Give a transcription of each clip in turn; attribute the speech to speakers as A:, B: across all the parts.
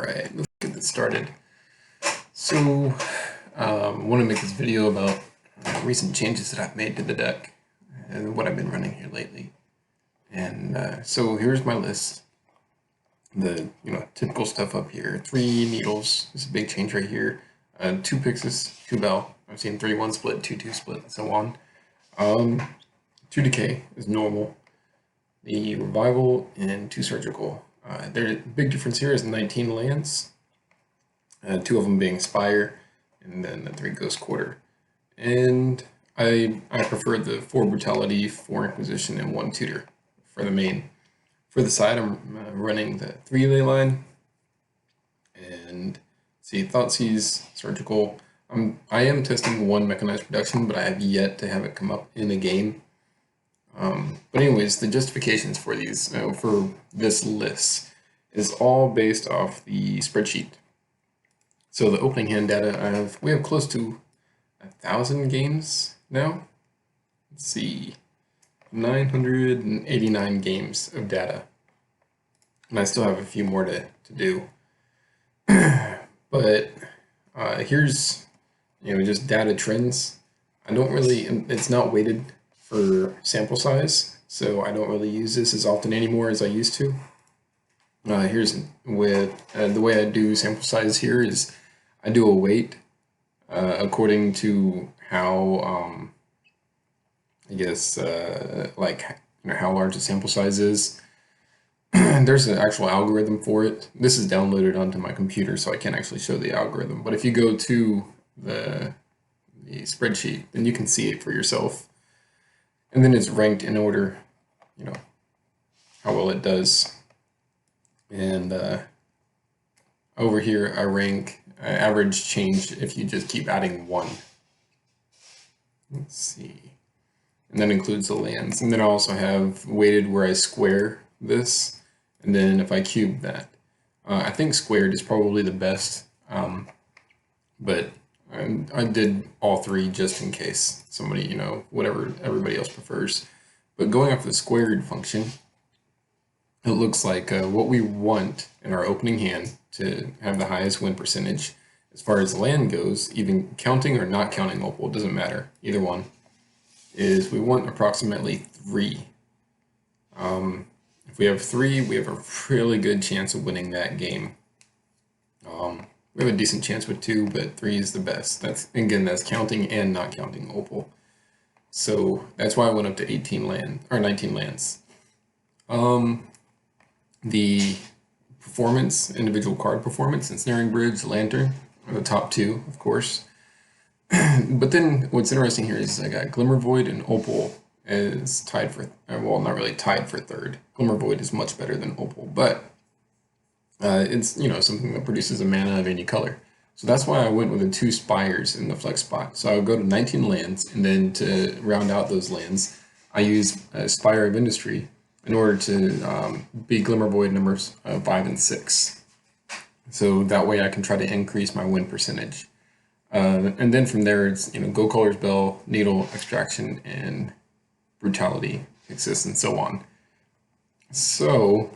A: Alright, let's get this started. So, I want to make this video about recent changes that I've made to the deck and what I've been running here lately. And so here's my list. The typical stuff up here. 3 needles is a big change right here. 2 Pixis, 2 Bell. I've seen 3-1 split, 2-2 split, and so on. 2 Decay is normal. The Revival and 2 Surgical. The big difference here is 19 lands, 2 of them being Spire, and then the 3 Ghost Quarter. And I prefer the 4 Brutality, 4 Inquisition, and 1 Tutor for the main. For the side, I'm running the 3 Ley line, and see, Thoughtseize, Surgical. I am testing 1 Mechanized Production, but I have yet to have it come up in a game. But anyways, the justifications for these, for this list, is all based off the spreadsheet. So the opening hand data, we have close to 1,000 games now. Let's see, 989 games of data, and I still have a few more to do. But here's just data trends. I don't really, it's not weighted for sample size, so I don't really use this as often anymore as I used to. Here's with the way I do sample size here is I do a weight according to how I guess like how large the sample size is. There's an actual algorithm for it. This is downloaded onto my computer, so I can't actually show the algorithm. But if you go to the spreadsheet, then you can see it for yourself. And then it's ranked in order, how well it does. And over here, I rank average change if you just keep adding 1. Let's see. And that includes the lands. And then I also have weighted where I square this. And then if I cube that. I think squared is probably the best. But I did all 3 just in case somebody, whatever everybody else prefers. But going off the squared function, it looks like what we want in our opening hand to have the highest win percentage. As far as land goes, even counting or not counting Opal, it doesn't matter, either one, is we want approximately 3. If we have 3, we have a really good chance of winning that game. We have a decent chance with 2, but 3 is the best. That's counting and not counting Opal. So that's why I went up to 19 lands. The performance, individual card performance, Ensnaring Bridge, Lantern are the top 2, of course. But then what's interesting here is I got Glimmer Void and Opal is tied for, well, not really tied for 3rd. Glimmer Void is much better than Opal, but it's something that produces a mana of any color. So that's why I went with the 2 Spires in the flex spot. So I would go to 19 lands, and then to round out those lands, I use Spire of Industry in order to be Glimmer Void numbers 5 and 6. So that way I can try to increase my win percentage. And then from there, it's Go Colors Bell, Needle, Extraction, and Brutality, Exist, and so on. So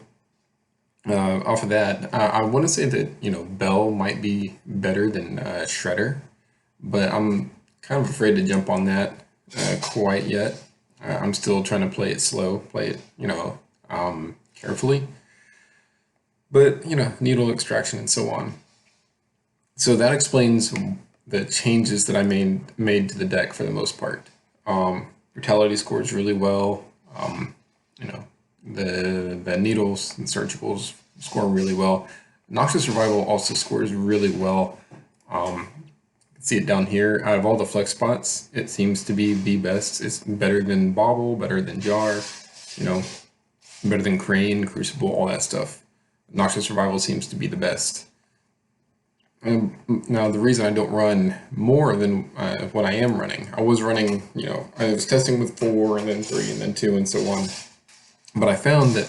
A: off of that, I want to say that Bell might be better than Shredder, but I'm kind of afraid to jump on that quite yet. I'm still trying to play it slow, play it carefully. But Needle, Extraction, and so on. So that explains the changes that I made to the deck for the most part. Brutality scores really well. The Needles and Surgicals score really well. Noxious Revival also scores really well. You can see it down here. Out of all the flex spots, it seems to be the best. It's better than Bauble, better than Jar, better than Crane, Crucible, all that stuff. Noxious Revival seems to be the best. Now, the reason I don't run more than what I am running, I was running, I was testing with 4 and then 3 and then 2 and so on. But I found that,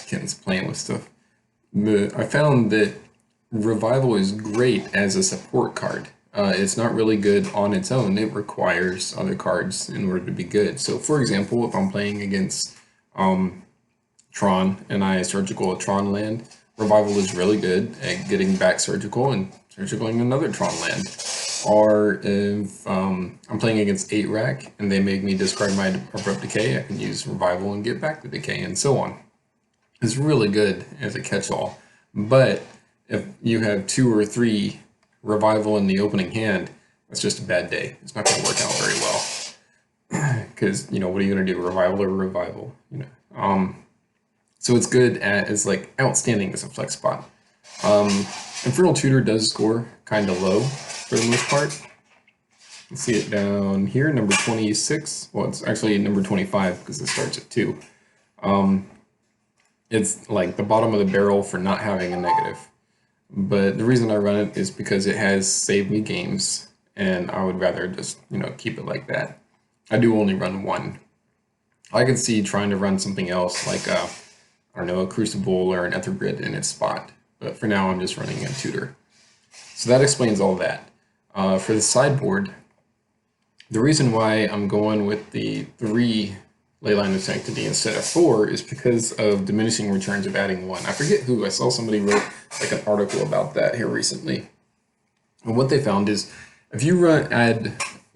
A: Ken's playing with stuff. I found that Revival is great as a support card. It's not really good on its own. It requires other cards in order to be good. So, for example, if I'm playing against Tron and I surgical a Tron land, Revival is really good at getting back surgical and surgicaling another Tron land. Or if I'm playing against 8 rack and they make me discard my Abrupt Decay, I can use Revival and get back the Decay, and so on. It's really good as a catch-all. But if you have 2 or 3 Revival in the opening hand, that's just a bad day. It's not going to work out very well. Because, you know, what are you going to do? Revival or Revival? You know. So it's good at, it's like outstanding as a flex spot. Infernal Tutor does score kind of low for the most part. You see it down here, number 26. Well, it's actually number 25 because it starts at 2. It's like the bottom of the barrel for not having a negative. But the reason I run it is because it has saved me games, and I would rather just, you know, keep it like that. I do only run 1. I could see trying to run something else like I don't know, a Crucible or an Ethergrid in its spot. But for now, I'm just running a Tutor. So that explains all that. For the sideboard, the reason why I'm going with the 3 Leyline of Sanctity instead of 4 is because of diminishing returns of adding 1. I forget who, I saw somebody wrote like an article about that here recently. And what they found is if you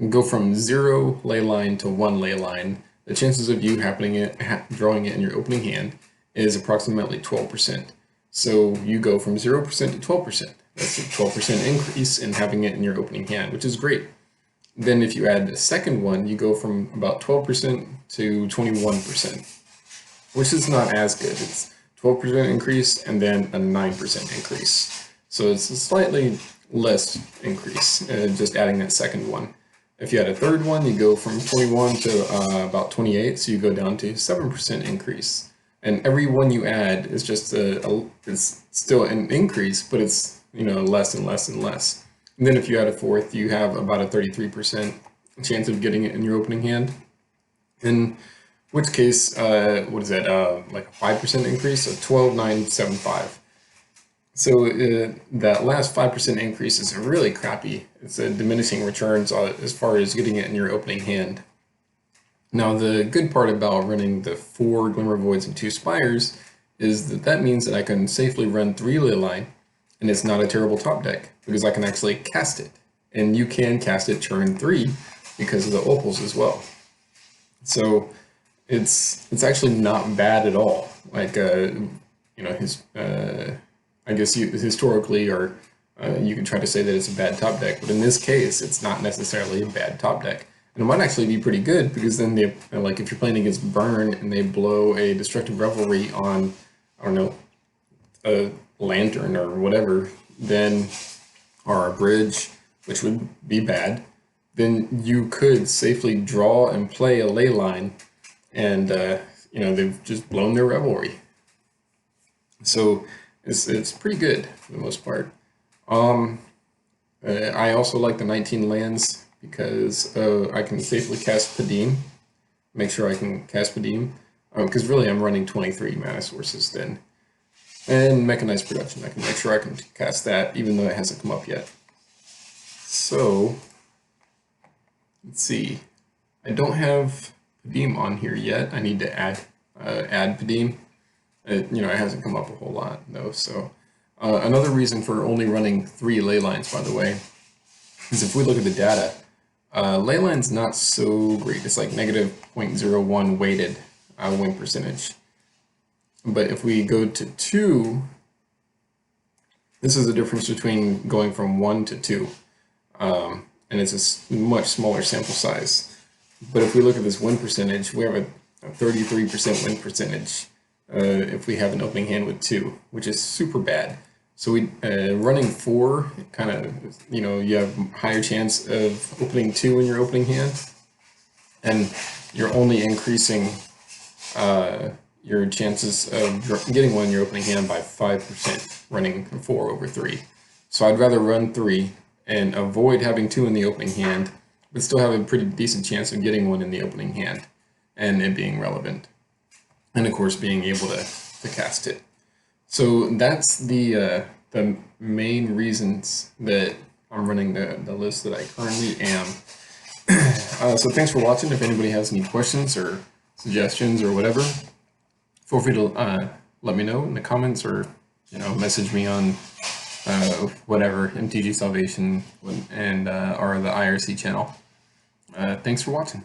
A: go from 0 Leyline to 1 Leyline, the chances of you drawing it in your opening hand is approximately 12%. So you go from 0% to 12%. That's a 12% increase in having it in your opening hand, which is great. Then if you add the second one, you go from about 12% to 21%, which is not as good. It's 12% increase and then a 9% increase. So it's a slightly less increase, just adding that second one. If you add a third one, you go from 21 to about 28, so you go down to 7% increase. And every one you add is just it's still an increase, but it's, you know, less and less and less. And then if you add a fourth, you have about a 33% chance of getting it in your opening hand. In which case, what is that, like a 5% increase, so 12, 9, 7, 5. So that last 5% increase is really crappy. It's a diminishing returns as far as getting it in your opening hand. Now the good part about running the 4 Glimmer Voids and 2 Spires is that means that I can safely run 3 Leyline, and it's not a terrible top deck, because I can actually cast it. And you can cast it turn 3 because of the opals as well. So it's actually not bad at all. Like, you know, I guess historically, or you can try to say that it's a bad top deck, but in this case, it's not necessarily a bad top deck. And it might actually be pretty good, because then they, like, if you're playing against Burn and they blow a Destructive Revelry on, I don't know, a Lantern or whatever, then, or a Bridge, which would be bad, then you could safely draw and play a Leyline, and you know, they've just blown their Revelry. So it's pretty good for the most part. I also like the 19 lands because I can safely cast Padim. Make sure I can cast Padim, because really I'm running 23 mana sources then. And Mechanized Production, I can make sure I can cast that even though it hasn't come up yet. So let's see. I don't have Padim on here yet. I need to add Padim. You know, it hasn't come up a whole lot though. So another reason for only running 3 Leylines, by the way, is if we look at the data, Leyline's not so great. It's like negative 0.01 weighted win percentage. But if we go to 2, this is the difference between going from 1 to 2. And it's a much smaller sample size. But if we look at this win percentage, we have a 33% win percentage if we have an opening hand with 2, which is super bad. So we running 4, kind of, you know, you have higher chance of opening 2 in your opening hand, and you're only increasing your chances of getting one in your opening hand by 5% running 4 over 3. So I'd rather run 3 and avoid having 2 in the opening hand, but still have a pretty decent chance of getting one in the opening hand and it being relevant. And of course being able to cast it. So that's the main reasons that I'm running the list that I currently am. So thanks for watching. If anybody has any questions or suggestions or whatever, feel free to let me know in the comments or message me on whatever, MTG Salvation and or the IRC channel. Thanks for watching.